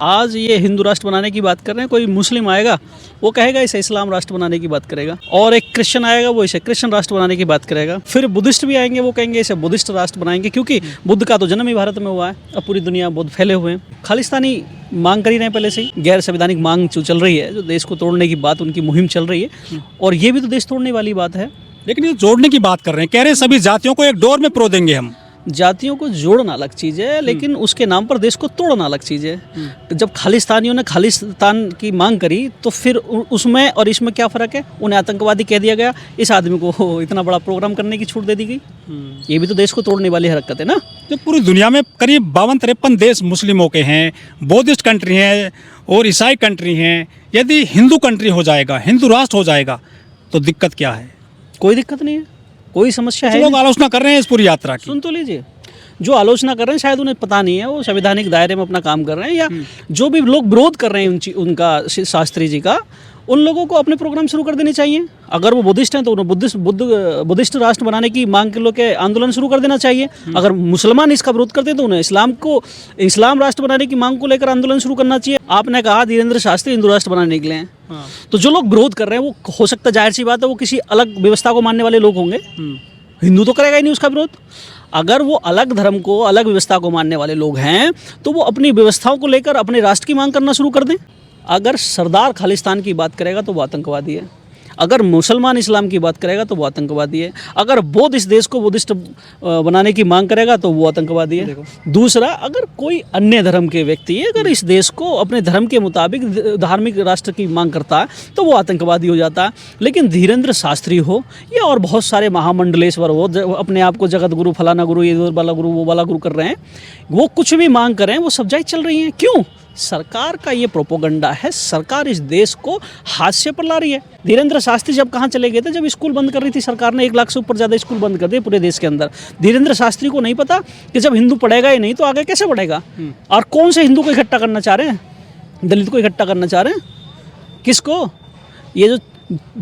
आज ये हिंदू राष्ट्र बनाने की बात कर रहे हैं, कोई मुस्लिम आएगा वो कहेगा इसे इस्लाम राष्ट्र बनाने की बात करेगा, और एक क्रिश्चियन आएगा वो इसे क्रिश्चियन राष्ट्र बनाने की बात करेगा। फिर बुद्धिस्ट भी आएंगे वो कहेंगे इसे बुद्धिस्ट राष्ट्र बनाएंगे, क्योंकि बुद्ध का तो जन्म ही भारत में हुआ है। अब पूरी दुनिया बुद्ध फैले हुए हैं। खालिस्तानी मांग कर ही रहे हैं पहले से ही, गैर संवैधानिक मांग जो चल रही है, जो देश को तोड़ने की बात उनकी मुहिम चल रही है, और ये भी तो देश तोड़ने वाली बात है। लेकिन ये जोड़ने की बात कर रहे हैं, कह रहे हैं सभी जातियों को एक डोर में पिरो देंगे हम। जातियों को जोड़ना अलग चीज़ है, लेकिन उसके नाम पर देश को तोड़ना अलग चीज़ है। जब खालिस्तानियों ने खालिस्तान की मांग करी तो फिर उसमें और इसमें क्या फ़र्क है? उन्हें आतंकवादी कह दिया गया, इस आदमी को इतना बड़ा प्रोग्राम करने की छूट दे दी गई। ये भी तो देश को तोड़ने वाली हरकत है ना। जब पूरी दुनिया में करीब 52-53 देश मुस्लिमों के हैं, बौद्धिस्ट कंट्री हैं और ईसाई कंट्री हैं, यदि हिंदू कंट्री हो जाएगा, हिंदू राष्ट्र हो जाएगा, तो दिक्कत क्या है? कोई दिक्कत नहीं है, कोई समस्या है। लोग आलोचना कर रहे हैं इस पूरी यात्रा की। सुन तो लीजिए, जो आलोचना कर रहे हैं शायद उन्हें पता नहीं है, वो संवैधानिक दायरे में अपना काम कर रहे हैं, या जो भी लोग विरोध कर रहे हैं उनका शास्त्री जी का, उन लोगों को अपने प्रोग्राम शुरू कर देने चाहिए। अगर वो बुद्धिस्ट हैं तो उन्हें बुद्धिस्ट राष्ट्र बनाने की मांग के लोग आंदोलन शुरू कर देना चाहिए। अगर मुसलमान इसका विरोध करते हैं तो उन्हें इस्लाम राष्ट्र बनाने की मांग को लेकर आंदोलन शुरू करना चाहिए। आपने कहा धीरेन्द्र शास्त्री हिंदू राष्ट्र बनाने निकले हैं, तो जो लोग विरोध कर रहे हैं वो हो सकता है, जाहिर सी बात है, वो किसी अलग व्यवस्था को मानने वाले लोग होंगे। हिंदू तो करेगा ही नहीं उसका विरोध। अगर वो अलग धर्म को, अलग व्यवस्था को मानने वाले लोग हैं तो वो अपनी व्यवस्थाओं को लेकर अपने राष्ट्र की मांग करना शुरू कर दें। अगर सरदार खालिस्तान की बात करेगा तो वो आतंकवादी है, अगर मुसलमान इस्लाम की बात करेगा तो वो आतंकवादी है, अगर बौद्ध इस देश को बुद्धिस्ट बनाने की मांग करेगा तो वो आतंकवादी है। दूसरा, अगर कोई अन्य धर्म के व्यक्ति अगर इस देश को अपने धर्म के मुताबिक धार्मिक राष्ट्र की मांग करता है तो वो आतंकवादी हो जाता है। लेकिन धीरेन्द्र शास्त्री हो या और बहुत सारे महामंडलेश्वर हो, अपने आप को जगत गुरु, फलाना गुरु, ये वाला गुरु, वो वाला गुरु कर रहे हैं, वो कुछ भी मांग कर रहे हैं, वो सब जायज़ चल रही हैं। क्यों? सरकार का ये प्रोपोगंडा है, सरकार इस देश को हाशिए पर ला रही है। धीरेन्द्र शास्त्री जब कहाँ चले गए थे? जब स्कूल बंद कर रही थी सरकार ने, 1 लाख से ऊपर ज़्यादा स्कूल बंद कर दिए पूरे देश के अंदर। धीरेन्द्र शास्त्री को नहीं पता कि जब हिंदू पढ़ेगा ही नहीं तो आगे कैसे बढ़ेगा? और कौन से हिंदू को इकट्ठा करना चाह रहे हैं? दलित को इकट्ठा करना चाह रहे हैं? किसको? ये जो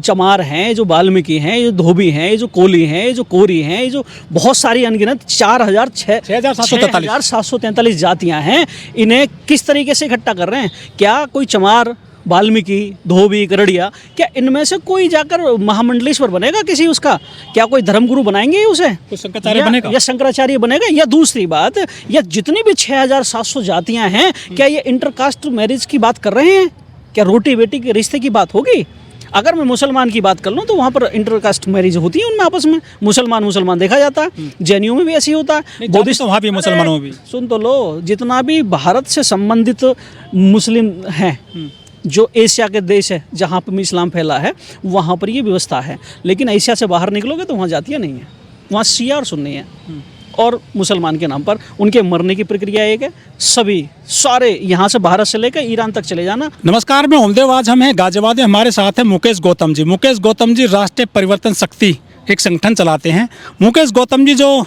चमार हैं, जो वाल्मीकि हैं, ये धोबी हैं, ये जो कोली हैं, ये जो कोरी हैं, ये जो बहुत सारी अनगिनत 6,743 जातियां हैं, इन्हें किस तरीके से इकट्ठा कर रहे हैं? क्या कोई चमार, वाल्मीकि, धोबी, करड़िया, क्या इनमें से कोई जाकर महामंडलेश्वर बनेगा किसी उसका? क्या कोई धर्मगुरु बनाएंगे उसे? शंकराचार्य बनेगा या शंकराचार्य बनेगा? या दूसरी बात, या जितनी भी 6,700 जातियां हैं, क्या ये इंटरकास्ट मैरिज की बात कर रहे हैं? क्या रोटी बेटी के रिश्ते की बात होगी? अगर मैं मुसलमान की बात कर लूँ तो वहाँ पर इंटरकास्ट मैरिज होती है उनमें आपस में, मुसलमान देखा जाता है, जैनियों में भी ऐसी होता है, बौद्धिस्ट वहाँ भी, मुसलमानों में भी। सुन तो लो, जितना भी भारत से संबंधित मुस्लिम हैं, जो एशिया के देश है जहाँ पर भी इस्लाम फैला है, वहाँ पर ये व्यवस्था है। लेकिन एशिया से बाहर निकलोगे तो वहाँ जातियाँ नहीं है, वहाँ शिया और सुन्नी है, और मुसलमान के नाम पर उनके मरने की प्रक्रिया एक है। सभी सारे यहाँ से भारत से लेकर ईरान तक चले जाना। नमस्कार, मैं ओमदेव। आज हम हैं गाजियाबाद में, हमारे साथ हैं मुकेश गौतम जी। मुकेश गौतम जी राष्ट्रीय परिवर्तन शक्ति एक संगठन चलाते हैं। मुकेश गौतम जी जो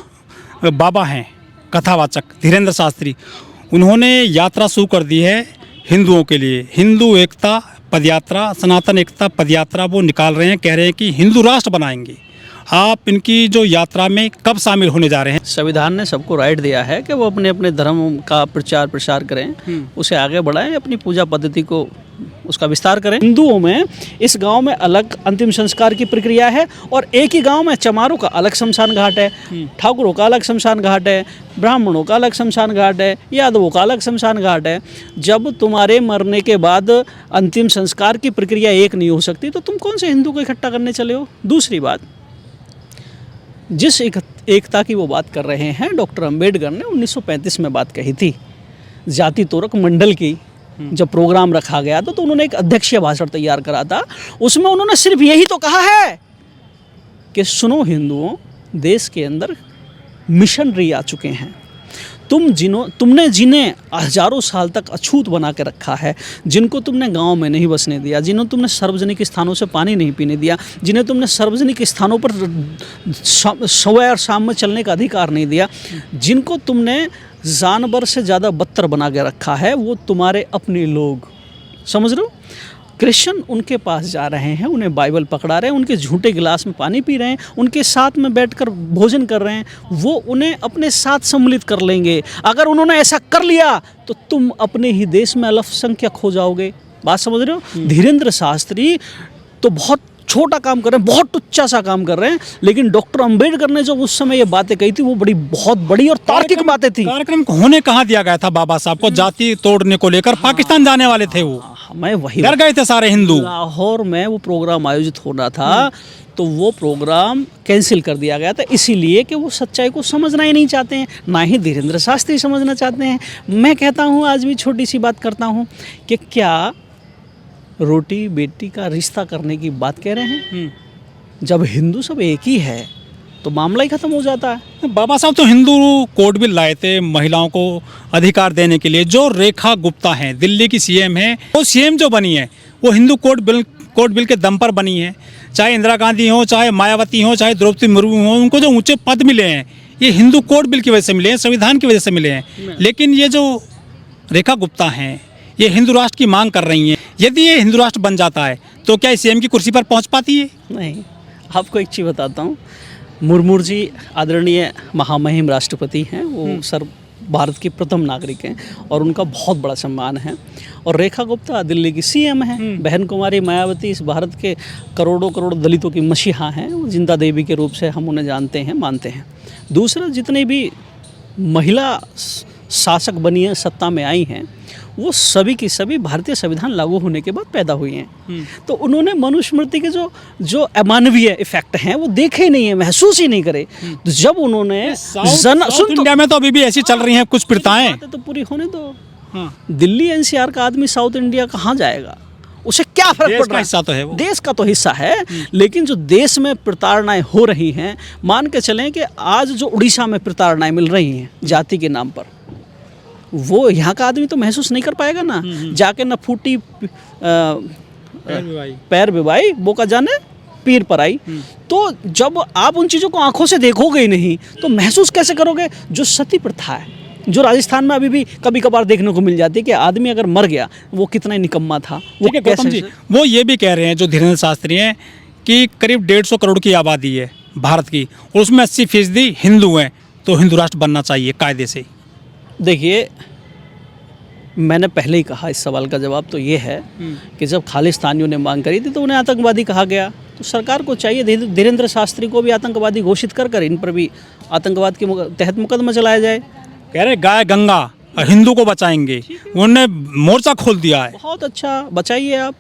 बाबा हैं, कथावाचक धीरेन्द्र शास्त्री, उन्होंने यात्रा शुरू कर दी है हिंदुओं के लिए। हिंदू एकता पदयात्रा, सनातन एकता पदयात्रा वो निकाल रहे हैं, कह रहे हैं कि हिंदू राष्ट्र बनाएंगे। आप इनकी जो यात्रा में कब शामिल होने जा रहे हैं? संविधान ने सबको राइट दिया है कि वो अपने अपने धर्म का प्रसार करें, उसे आगे बढ़ाएं, अपनी पूजा पद्धति को उसका विस्तार करें। हिंदुओं में इस गांव में अलग अंतिम संस्कार की प्रक्रिया है, और एक ही गांव में चमारों का अलग शमशान घाट है, ठाकुरों का अलग शमशान घाट है, ब्राह्मणों का अलग शमशान घाट है, यादवों का अलग शमशान घाट है। जब तुम्हारे मरने के बाद अंतिम संस्कार की प्रक्रिया एक नहीं हो सकती तो तुम कौन से हिंदू को इकट्ठा करने चले हो? दूसरी बात, जिस एकता की वो बात कर रहे हैं, डॉक्टर अंबेडकर ने 1935 में बात कही थी। जाति तोरक मंडल की जब प्रोग्राम रखा गया तो उन्होंने एक अध्यक्षीय भाषण तैयार करा था। उसमें उन्होंने सिर्फ यही तो कहा है कि सुनो हिंदुओं, देश के अंदर मिशनरी आ चुके हैं, तुमने जिन्हें हजारों साल तक अछूत बना के रखा है, जिनको तुमने गांव में नहीं बसने दिया, जिन्हें तुमने सार्वजनिक स्थानों से पानी नहीं पीने दिया, जिन्हें तुमने सार्वजनिक स्थानों पर सुबह और शाम में चलने का अधिकार नहीं दिया, जिनको तुमने जानवर से ज़्यादा बदतर बना के रखा है, वो तुम्हारे अपने लोग, समझ रहे हो? क्रिश्चियन उनके पास जा रहे हैं, उन्हें बाइबल पकड़ा रहे हैं, उनके झूठे गिलास में पानी पी रहे हैं, उनके साथ में बैठकर भोजन कर रहे हैं, वो उन्हें अपने साथ सम्मिलित कर लेंगे। अगर उन्होंने ऐसा कर लिया तो तुम अपने ही देश में अल्पसंख्यक हो जाओगे। बात समझ रहे हो? धीरेंद्र शास्त्री तो बहुत छोटा काम कर रहे हैं, बहुत टुच्चा सा काम कर रहे हैं, लेकिन डॉक्टर अंबेडकर ने जो उस समय ये बातें कही थी वो बहुत बड़ी और तार्किक बातें थी। कार्यक्रम होने कहाँ दिया गया था बाबा साहब को? जाति तोड़ने को लेकर पाकिस्तान जाने वाले थे वो, मैं वही डर गए थे सारे हिंदू। लाहौर में वो प्रोग्राम आयोजित होना था, तो वो प्रोग्राम कैंसिल कर दिया गया था, इसीलिए कि वो सच्चाई को समझना ही नहीं चाहते हैं, ना ही धीरेंद्र शास्त्री समझना चाहते हैं। मैं कहता हूँ, आज भी छोटी सी बात करता हूँ कि क्या रोटी बेटी का रिश्ता करने की बात कह रहे हैं? जब हिंदू सब एक ही है तो मामला ही खत्म हो जाता है। बाबा साहब तो हिंदू कोड बिल लाए थे महिलाओं को अधिकार देने के लिए। जो रेखा गुप्ता हैं, दिल्ली की सीएम है, वो सीएम जो बनी है वो हिंदू कोड बिल के दम पर बनी है। चाहे इंदिरा गांधी हो, चाहे मायावती हो, चाहे द्रौपदी मुर्मू हो, उनको जो ऊंचे पद मिले हैं ये हिंदू कोड बिल की वजह से मिले हैं, संविधान की वजह से मिले हैं। लेकिन ये जो रेखा गुप्ता हैं ये हिंदू राष्ट्र की मांग कर रही हैं। यदि ये हिंदू राष्ट्र बन जाता है तो क्या सीएम की कुर्सी पर पहुंच पाती है? नहीं। आपको एक चीज़ बताता हूँ, मुर्मू जी आदरणीय महामहिम राष्ट्रपति हैं, वो भारत की प्रथम नागरिक हैं और उनका बहुत बड़ा सम्मान है। और रेखा गुप्ता दिल्ली की सीएम हैं। बहन कुमारी मायावती इस भारत के करोड़ों करोड़ दलितों की मसीहा हैं, वो जिंदा देवी के रूप से हम उन्हें जानते हैं, मानते हैं। दूसरा, जितने भी महिला शासक बनी हैं, सत्ता में आई हैं, वो सभी की सभी भारतीय संविधान लागू होने के बाद पैदा हुई हैं। तो उन्होंने मनुस्मृति के जो अमानवीय इफेक्ट हैं वो देखे ही नहीं है, महसूस ही नहीं करे। तो जब उन्होंने साउथ इंडिया में तो अभी भी ऐसी चल रही हैं कुछ प्रथाएं, तो पूरी होने दो। दिल्ली एनसीआर का आदमी साउथ इंडिया कहाँ जाएगा? उसे क्या फर्क पड़ रहा है? हिस्सा तो है वो, देश का तो हिस्सा है। लेकिन जो देश में प्रताड़नाएं हो रही हैं, मान के चलें कि आज जो उड़ीसा में प्रताड़नाएं मिल रही हैं जाति के नाम पर, वो यहाँ का आदमी तो महसूस नहीं कर पाएगा ना। जाके न फूटी पैर बिवाई वो का जाने पीर पर आई। तो जब आप उन चीज़ों को आंखों से देखोगे ही नहीं तो महसूस कैसे करोगे? जो सती प्रथा है, जो राजस्थान में अभी भी कभी कभार देखने को मिल जाती है कि आदमी अगर मर गया वो कितना निकम्मा था। वो कैसे जी, वो ये भी कह रहे हैं जो धीरेंद्र शास्त्री हैं कि करीब 150 करोड़ की आबादी है भारत की और उसमें 80% हिंदू हैं, तो हिंदू राष्ट्र बनना चाहिए कायदे से। देखिए, मैंने पहले ही कहा, इस सवाल का जवाब तो ये है कि जब खालिस्तानियों ने मांग करी थी तो उन्हें आतंकवादी कहा गया। तो सरकार को चाहिए धीरेंद्र शास्त्री को भी आतंकवादी घोषित कर इन पर भी आतंकवाद के तहत मुकदमा चलाया जाए। कह रहे गाय गंगा हिंदू को बचाएंगे, उन्होंने मोर्चा खोल दिया है। बहुत अच्छा, बचाइए, आप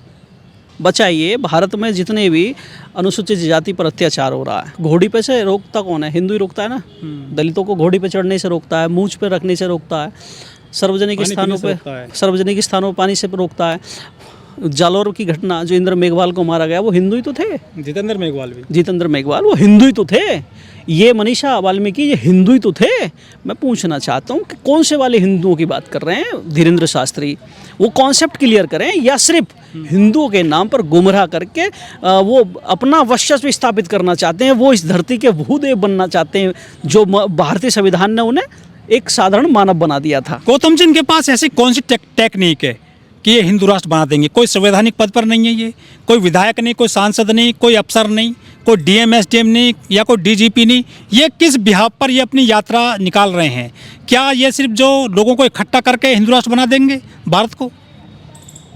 बचाइए। भारत में जितने भी अनुसूचित जाति पर अत्याचार हो रहा है, घोड़ी पे से रोकता कौन है? हिंदू ही रोकता है ना। दलितों को घोड़ी पे चढ़ने से रोकता है, मूंछ पे रखने से रोकता है, सार्वजनिक स्थानों पर पानी से रोकता है। जालौर की घटना, जो इंद्र मेघवाल को मारा गया, वो हिंदू ही तो थे। जितेंद्र मेघवाल वो हिंदू ही तो थे। ये मनीषा वाल्मीकि ये हिंदू ही तो थे। मैं पूछना चाहता हूँ कि कौन से वाले हिंदुओं की बात कर रहे हैं धीरेंद्र शास्त्री? वो कॉन्सेप्ट क्लियर करें, या सिर्फ हिंदुओं के नाम पर गुमराह करके वो अपना वर्चस्व स्थापित करना चाहते हैं? वो इस धरती के भूदेव बनना चाहते हैं जो भारतीय संविधान ने उन्हें एक साधारण मानव बना दिया था। गौतम जी, इनके पास ऐसी कौन सी टेक्निक है कि ये हिंदू राष्ट्र बना देंगे? कोई संवैधानिक पद पर नहीं है, ये कोई विधायक नहीं, कोई सांसद नहीं, कोई अफसर नहीं, कोई डीएम एसडीएम नहीं, या कोई डीजीपी नहीं। ये किस बिहाफ पर ये अपनी यात्रा निकाल रहे हैं? क्या ये सिर्फ जो लोगों को इकट्ठा करके हिंदू राष्ट्र बना देंगे भारत को?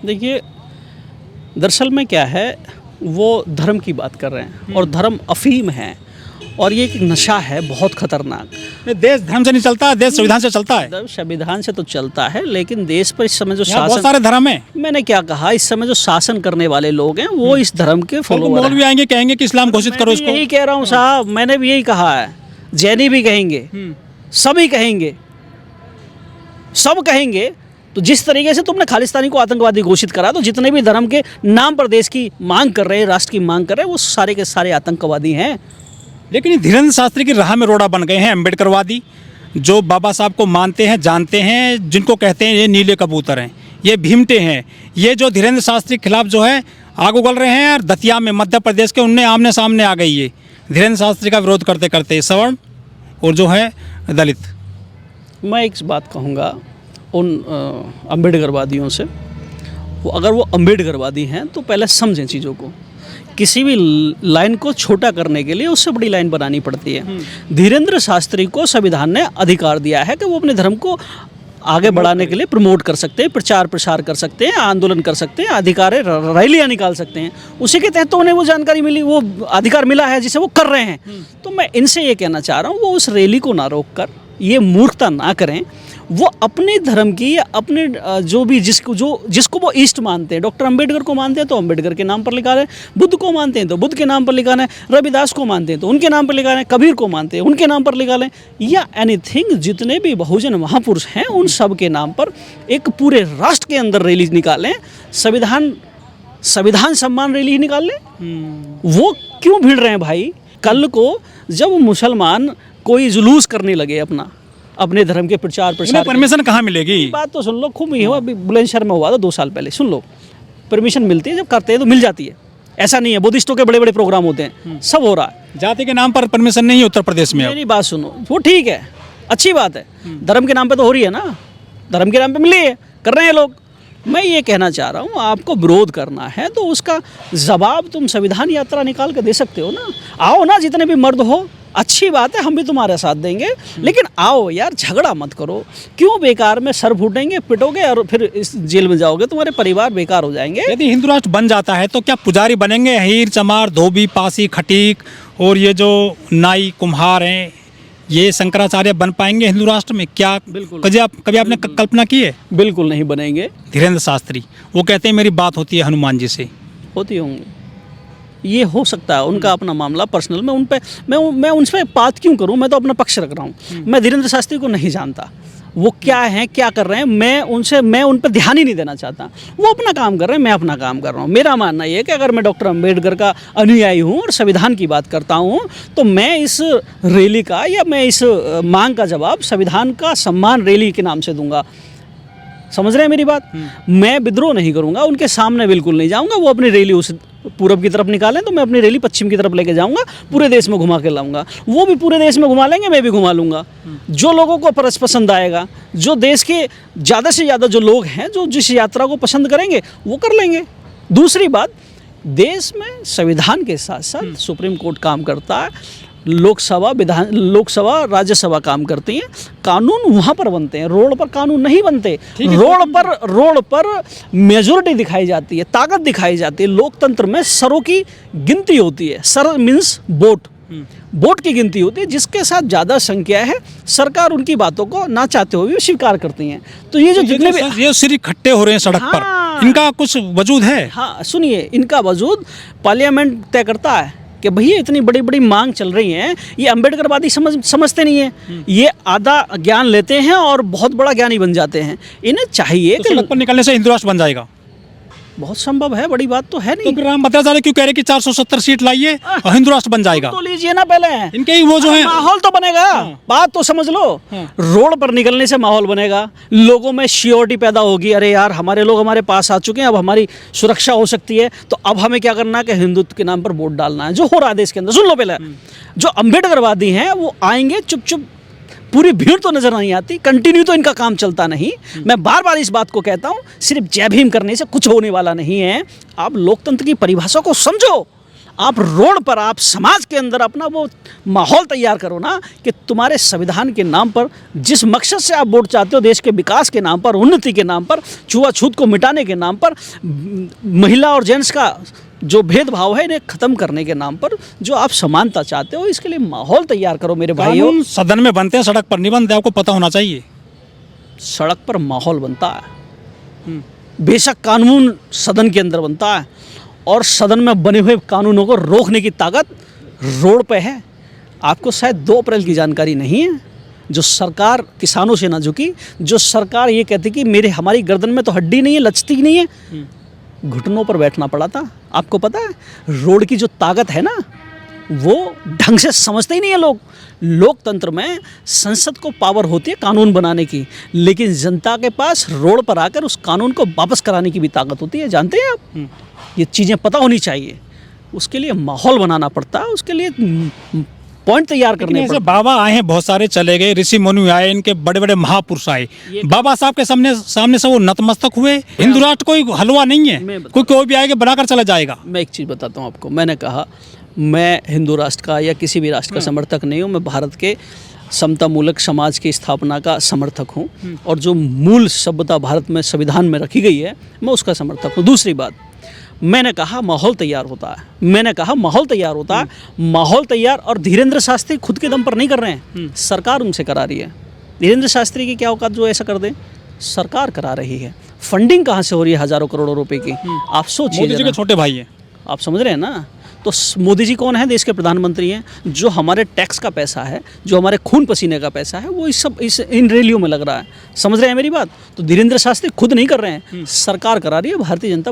देखिए, दरअसल में क्या है, वो धर्म की बात कर रहे हैं और धर्म अफीम है और ये एक नशा है बहुत खतरनाक। देश धर्म से नहीं चलता, देश संविधान से चलता है। संविधान से तो चलता है, लेकिन देश पर इस समय जो शासन, बहुत सारे धर्म है। मैंने क्या कहा, इस समय जो शासन करने वाले लोग हैं वो इस धर्म के फॉलोअर हैं। भी आएंगे, कहेंगे कि इस्लाम घोषित करो इसको। यही कह रहा हूँ साहब, मैंने भी यही कहा है। जैनी भी कहेंगे, सभी कहेंगे, सब कहेंगे। तो जिस तरीके से तुमने खालिस्तानी को आतंकवादी घोषित करा, तो जितने भी धर्म के नाम पर देश की मांग कर रहे हैं, राष्ट्र की मांग कर रहे हैं, वो सारे के सारे आतंकवादी हैं। लेकिन धीरेंद्र शास्त्री की राह में रोड़ा बन गए हैं अम्बेडकरवादी, जो बाबा साहब को मानते हैं, जानते हैं, जिनको कहते हैं ये नीले कबूतर हैं, ये भीमटे हैं। ये जो धीरेंद्र शास्त्री के खिलाफ जो है आग उगल रहे हैं, और दतिया में मध्य प्रदेश के उनने आमने सामने आ गई ये धीरेंद्र शास्त्री का विरोध करते करते सवर्ण और जो है दलित। मैं एक बात कहूँगा उन अम्बेडकरवादियों से, अगर वो अम्बेडकरवादी हैं तो पहले समझें चीज़ों को। किसी भी लाइन को छोटा करने के लिए उससे बड़ी लाइन बनानी पड़ती है। धीरेंद्र शास्त्री को संविधान ने अधिकार दिया है कि वो अपने धर्म को आगे बढ़ाने के लिए प्रमोट कर सकते हैं, प्रचार प्रसार कर सकते हैं, आंदोलन कर सकते हैं, अधिकार रैलियाँ निकाल सकते हैं। उसी के तहत तो उन्हें वो जानकारी मिली, वो अधिकार मिला है जिसे वो कर रहे हैं। तो मैं इनसे ये कहना चाह रहा हूँ, वो उस रैली को ना रोक कर ये मूर्खता ना करें। वो अपने धर्म की या अपने जो भी जिसको वो इष्ट मानते हैं, डॉक्टर अंबेडकर को मानते हैं तो अंबेडकर के नाम पर लिखा रहे, बुद्ध को मानते हैं तो बुद्ध के नाम पर लिखा लें, रविदास को मानते हैं तो उनके नाम पर लिखा लें, कबीर को मानते हैं उनके नाम पर लिखा लें, या एनीथिंग, जितने भी बहुजन महापुरुष हैं उन सब के नाम पर एक पूरे राष्ट्र के अंदर रैली निकालें। संविधान सम्मान रैली निकाल लें। वो क्यों भिड़ रहे हैं भाई? कल को जब मुसलमान कोई जुलूस करने लगे अपने धर्म के प्रचार प्रसार, परमिशन कहाँ मिलेगी? बात तो सुन लो, खूब ही हुआ, अभी बुलंदशहर में हुआ था 2 साल पहले। सुन लो, परमिशन मिलती है, जब करते हैं तो मिल जाती है। ऐसा नहीं है, बुद्धिस्टों के बड़े बड़े प्रोग्राम होते हैं, सब हो रहा है। जाति के नाम पर परमिशन नहीं है उत्तर प्रदेश में। मेरी बात सुनो, वो ठीक है, अच्छी बात है, धर्म के नाम पे तो हो रही है ना, धर्म के नाम पे मिली है, कर रहे हैं लोग। मैं ये कहना चाह रहा हूँ, आपको विरोध करना है तो उसका जवाब तुम संविधान यात्रा निकाल के दे सकते हो ना। आओ ना, जितने भी मर्द हो, अच्छी बात है, हम भी तुम्हारे साथ देंगे, लेकिन आओ यार, झगड़ा मत करो। क्यों बेकार में सर फूटेंगे, पिटोगे और फिर इस जेल में जाओगे, तुम्हारे परिवार बेकार हो जाएंगे। यदि हिंदू राष्ट्र बन जाता है तो क्या पुजारी बनेंगे हीर, चमार, धोबी, पासी, खटीक और ये जो नाई, कुम्हार हैं, ये शंकराचार्य बन पाएंगे हिंदू राष्ट्र में? क्या बिल्कुल। कभी आपने कल्पना की है? बिल्कुल नहीं बनेंगे। धीरेंद्र शास्त्री वो कहते हैं मेरी बात होती है हनुमान जी से। होती होंगी, ये हो सकता है, उनका अपना मामला पर्सनल। मैं उन पर बात क्यों करूं? मैं तो अपना पक्ष रख रहा हूं। मैं धीरेंद्र शास्त्री को नहीं जानता, वो क्या हैं, क्या कर रहे हैं, मैं उन पर ध्यान ही नहीं देना चाहता। वो अपना काम कर रहे हैं, मैं अपना काम कर रहा हूँ। मेरा मानना ये है कि अगर मैं डॉक्टर अंबेडकर का अनुयायी हूँ और संविधान की बात करता हूँ, तो मैं इस रैली का या मैं इस मांग का जवाब संविधान का सम्मान रैली के नाम से दूंगा। समझ रहे हैं मेरी बात? मैं विद्रोह नहीं करूंगा, उनके सामने बिल्कुल नहीं जाऊंगा। वो अपनी रैली उस पूरब की तरफ निकालें तो मैं अपनी रैली पश्चिम की तरफ लेके जाऊंगा, पूरे देश में घुमा के लाऊंगा। वो भी पूरे देश में घुमा लेंगे, मैं भी घुमा लूंगा। जो लोगों को पसंद आएगा, जो देश के ज़्यादा से ज़्यादा जो लोग हैं जो जिस यात्रा को पसंद करेंगे वो कर लेंगे। दूसरी बात, देश में संविधान के साथ साथ सुप्रीम कोर्ट काम करता है, लोकसभा राज्यसभा काम करती हैं, कानून वहाँ पर बनते हैं, रोड पर कानून नहीं बनते। रोड पर मेजोरिटी दिखाई जाती है, ताकत दिखाई जाती है। लोकतंत्र में सरों की गिनती होती है, सर मीन्स वोट की गिनती होती है। जिसके साथ ज़्यादा संख्या है, सरकार उनकी बातों को ना चाहते हुए भी स्वीकार करती हैं। तो ये जो जितने भी ये सिर इकट्ठे हो रहे हैं सड़क पर, इनका कुछ वजूद है? हाँ, सुनिए, इनका वजूद पार्लियामेंट तय करता है कि भैया इतनी बड़ी बड़ी मांग चल रही है। ये अंबेडकरवादी समझते नहीं है, ये आधा ज्ञान लेते हैं और बहुत बड़ा ज्ञानी बन जाते हैं। इन्हें चाहिए कि सड़क पर निकलने से हिंदू राष्ट्र बन जाएगा। बहुत संभव है, बड़ी बात तो है नहीं। तो फिर हम भट्टाचार्य क्यों कह रहे कि 470 सीट लाइए और हिंदू राष्ट्र बन जाएगा? तो लीजिए ना पहले, इनके ही वो जो है माहौल तो बनेगा। बात तो समझ लो, रोड पर निकलने से माहौल बनेगा, लोगों में श्योरिटी पैदा होगी। अरे यार, हमारे लोग हमारे पास आ चुके हैं, अब हमारी सुरक्षा हो सकती है। तो अब हमें क्या करना है कि हिंदुत्व के नाम पर वोट डालना है, जो हो रहा है देश के अंदर। सुन लो पहले, जो अम्बेडकरवादी हैं वो आएंगे चुप, पूरी भीड़ तो नजर नहीं आती, कंटिन्यू तो इनका काम चलता नहीं। मैं बार बार इस बात को कहता हूं, सिर्फ जय भीम करने से कुछ होने वाला नहीं है। आप लोकतंत्र की परिभाषा को समझो। आप रोड पर, आप समाज के अंदर अपना वो माहौल तैयार करो ना कि तुम्हारे संविधान के नाम पर, जिस मकसद से आप वोट चाहते हो, देश के विकास के नाम पर, उन्नति के नाम पर, छुआछूत को मिटाने के नाम पर, महिला और जेंट्स का जो भेदभाव है इन्हें खत्म करने के नाम पर जो आप समानता चाहते हो, इसके लिए माहौल तैयार करो मेरे भाइयों। सदन में बनते हैं, सड़क पर नहीं बनते, आपको पता होना चाहिए। सड़क पर माहौल बनता है, बेशक कानून सदन के अंदर बनता है, और सदन में बने हुए कानूनों को रोकने की ताकत रोड पे है। आपको शायद 2 अप्रैल की जानकारी नहीं है, जो सरकार किसानों से ना झुकी, जो सरकार ये कहती कि हमारी गर्दन में तो हड्डी नहीं है, लचती नहीं है, घुटनों पर बैठना पड़ा था। आपको पता है, रोड की जो ताकत है ना, वो ढंग से समझते ही नहीं है लोग। लोकतंत्र में संसद को पावर होती है कानून बनाने की, लेकिन जनता के पास रोड पर आकर उस कानून को वापस कराने की भी ताकत होती है। जानते हैं आप? ये चीज़ें पता होनी चाहिए। उसके लिए माहौल बनाना पड़ता है, उसके लिए पॉइंट तैयार करने ऐसे पड़ते बाबा आए हैं, बहुत सारे चले गए, ऋषि मुनि आए, इनके बड़े बड़े महापुरुष आए, बाबा साहब के सामने से वो नतमस्तक हुए। हिंदू राष्ट्र कोई हलवा नहीं है, कोई भी आएगा बनाकर चला जाएगा। मैं एक चीज़ बताता हूँ आपको, मैंने कहा मैं हिंदू राष्ट्र का या किसी भी राष्ट्र का समर्थक नहीं हूँ, मैं भारत के समता मूलक समाज की स्थापना का समर्थक हूँ और जो मूल सभ्यता भारत में संविधान में रखी गई है मैं उसका समर्थक हूँ। दूसरी बात, मैंने कहा माहौल तैयार होता है, मैंने कहा माहौल तैयार होता है, माहौल तैयार और धीरेंद्र शास्त्री खुद के दम पर नहीं कर रहे हैं, सरकार उनसे करा रही है। धीरेंद्र शास्त्री की क्या औकात जो ऐसा कर दे, सरकार करा रही है। फंडिंग कहाँ से हो रही है हज़ारों करोड़ों रुपए की, आप सोचिए। मोदी जी के छोटे भाई हैं, आप समझ रहे हैं ना। तो मोदी जी कौन है, देश के प्रधानमंत्री हैं। जो हमारे टैक्स का पैसा है, जो हमारे खून पसीने का पैसा है, वो इन रैलियों में लग रहा है। समझ रहे हैं मेरी बात। तो धीरेंद्र शास्त्री खुद नहीं कर रहे हैं, सरकार करा रही है, भारतीय जनता